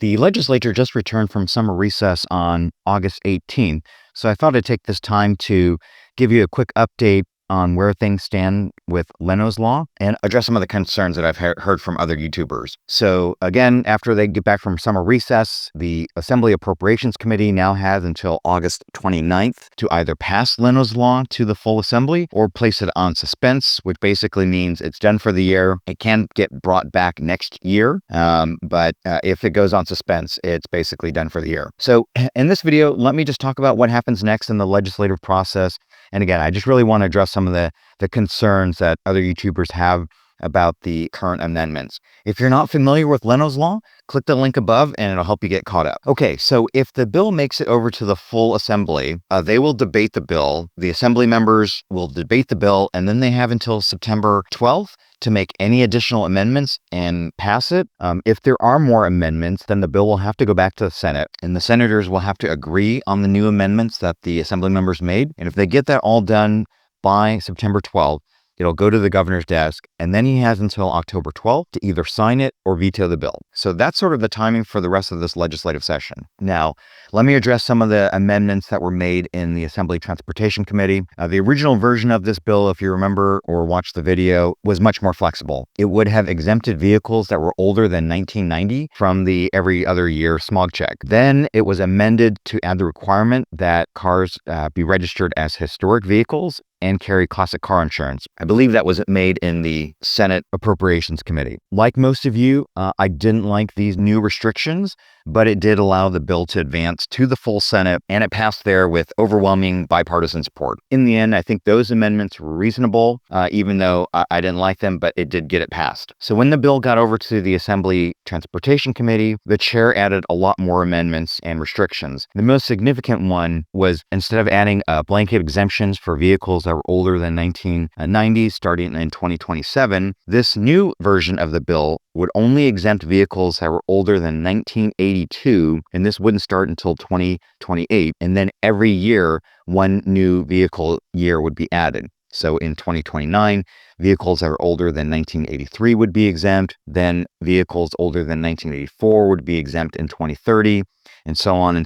The legislature just returned from summer recess on August 18th, so I thought I'd take this time to give you a quick update on where things stand with Leno's law and address some of the concerns that I've heard from other YouTubers. So again, after they get back from summer recess, the Assembly Appropriations Committee now has until August 29th to either pass Leno's law to the full assembly or place it on suspense, which basically means it's done for the year. It can get brought back next year, but if it goes on suspense, it's basically done for the year. So in this video, let me just talk about what happens next in the legislative process. And again, I just really want to address some of the concerns that other YouTubers have about the current amendments. If you're not familiar with Leno's law, click the link above and it'll help you get caught up. Okay, so if the bill makes it over to the full assembly, they will debate the bill. The assembly members will debate the bill, and then they have until September 12th to make any additional amendments and pass it. If there are more amendments, then the bill will have to go back to the Senate, and the senators will have to agree on the new amendments that the assembly members made. And if they get that all done by September 12th, it'll go to the governor's desk, and then he has until October 12th to either sign it or veto the bill. So that's sort of the timing for the rest of this legislative session. Now, let me address some of the amendments that were made in the Assembly Transportation Committee. The original version of this bill, if you remember or watched the video, was much more flexible. It would have exempted vehicles that were older than 1990 from the every other year smog check. Then it was amended to add the requirement that cars be registered as historic vehicles and carry classic car insurance. I believe that was made in the Senate Appropriations Committee. Like most of you, I didn't like these new restrictions, but it did allow the bill to advance to the full Senate, and it passed there with overwhelming bipartisan support. In the end, I think those amendments were reasonable, even though I didn't like them, but it did get it passed. So when the bill got over to the Assembly Transportation Committee, the chair added a lot more amendments and restrictions. The most significant one was, instead of adding blanket exemptions for vehicles that were older than 1990, starting in 2027, this new version of the bill would only exempt vehicles that were older than 1982, and this wouldn't start until 2028. And then every year, one new vehicle year would be added. So in 2029, vehicles that are older than 1983 would be exempt. Then vehicles older than 1984 would be exempt in 2030, and so on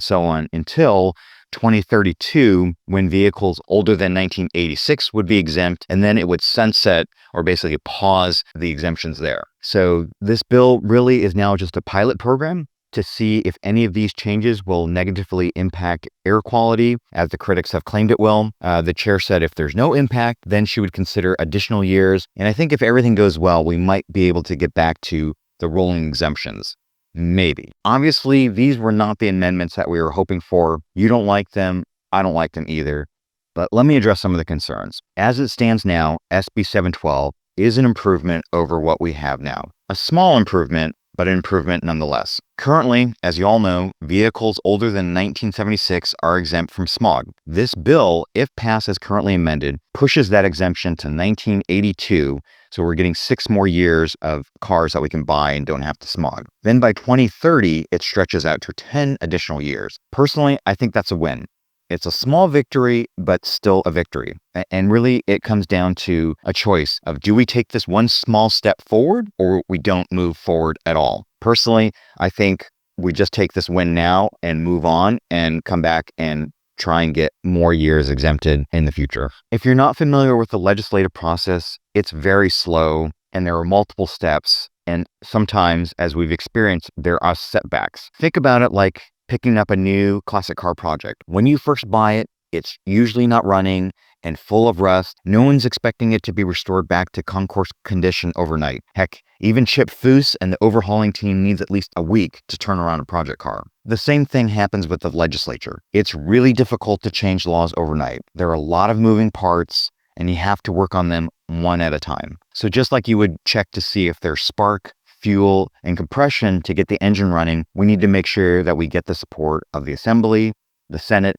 until 2032, when vehicles older than 1986 would be exempt, and then it would sunset or basically pause the exemptions there. So this bill really is now just a pilot program to see if any of these changes will negatively impact air quality, as the critics have claimed it will. The chair said if there's no impact, then she would consider additional years. And I think if everything goes well, we might be able to get back to the rolling exemptions. Maybe. Obviously, these were not the amendments that we were hoping for. You don't like them. I don't like them either. But let me address some of the concerns. As it stands now, SB 712 is an improvement over what we have now. A small improvement, but an improvement nonetheless. Currently, as you all know, vehicles older than 1976 are exempt from smog. This bill, if passed as currently amended, pushes that exemption to 1982. So we're getting 6 more years of cars that we can buy and don't have to smog. Then by 2030, it stretches out to 10 additional years. Personally, I think that's a win. It's a small victory, but still a victory. And really, it comes down to a choice of, do we take this one small step forward or we don't move forward at all? Personally, I think we just take this win now and move on and come back and try and get more years exempted in the future. If you're not familiar with the legislative process, it's very slow and there are multiple steps. And sometimes, as we've experienced, there are setbacks. Think about it like picking up a new classic car project. When you first buy it, it's usually not running and full of rust. No one's expecting it to be restored back to concours condition overnight. Heck, even Chip Foose and the overhauling team needs at least a week to turn around a project car. The same thing happens with the legislature. It's really difficult to change laws overnight. There are a lot of moving parts, and you have to work on them one at a time. So just like you would check to see if there's spark, fuel, and compression to get the engine running, we need to make sure that we get the support of the Assembly, the Senate,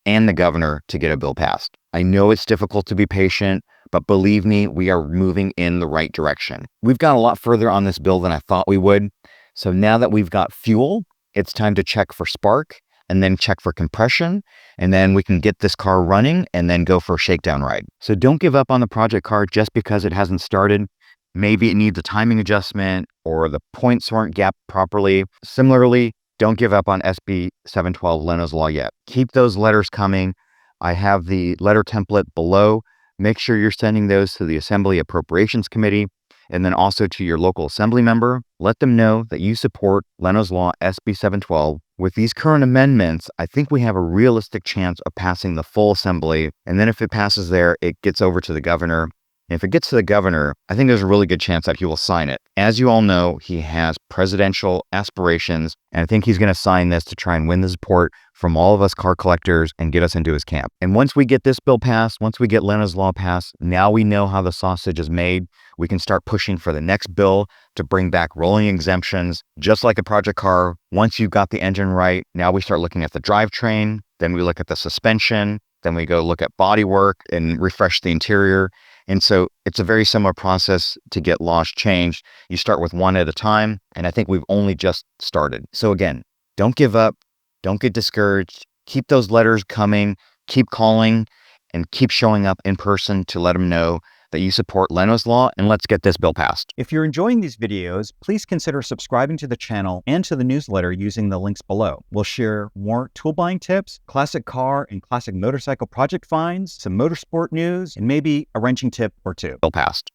and the governor to get a bill passed. I know it's difficult to be patient, but believe me, we are moving in the right direction. We've got a lot further on this bill than I thought we would. So now that we've got fuel, it's time to check for spark and then check for compression, and then we can get this car running and then go for a shakedown ride. So don't give up on the project car just because it hasn't started. Maybe it needs a timing adjustment or the points weren't gapped properly. Similarly, don't give up on SB 712 Leno's Law yet. Keep those letters coming. I have the letter template below. Make sure you're sending those to the Assembly Appropriations Committee and then also to your local assembly member. Let them know that you support Leno's Law SB 712. With these current amendments, I think we have a realistic chance of passing the full assembly. And then if it passes there, it gets over to the governor. And if it gets to the governor, I think there's a really good chance that he will sign it. As you all know, he has presidential aspirations, and I think he's going to sign this to try and win the support from all of us car collectors and get us into his camp. And once we get this bill passed, once we get Leno's Law passed, now we know how the sausage is made. We can start pushing for the next bill to bring back rolling exemptions, just like a project car. Once you've got the engine right, now we start looking at the drivetrain, then we look at the suspension, then we go look at bodywork and refresh the interior. And so it's a very similar process to get laws changed. You start with one at a time, and I think we've only just started. So again, don't give up, don't get discouraged, keep those letters coming, keep calling, and keep showing up in person to let them know that you support Leno's Law, and let's get this bill passed. If you're enjoying these videos, please consider subscribing to the channel and to the newsletter using the links below. We'll share more tool buying tips, classic car and classic motorcycle project finds, some motorsport news, and maybe a wrenching tip or two. Bill passed.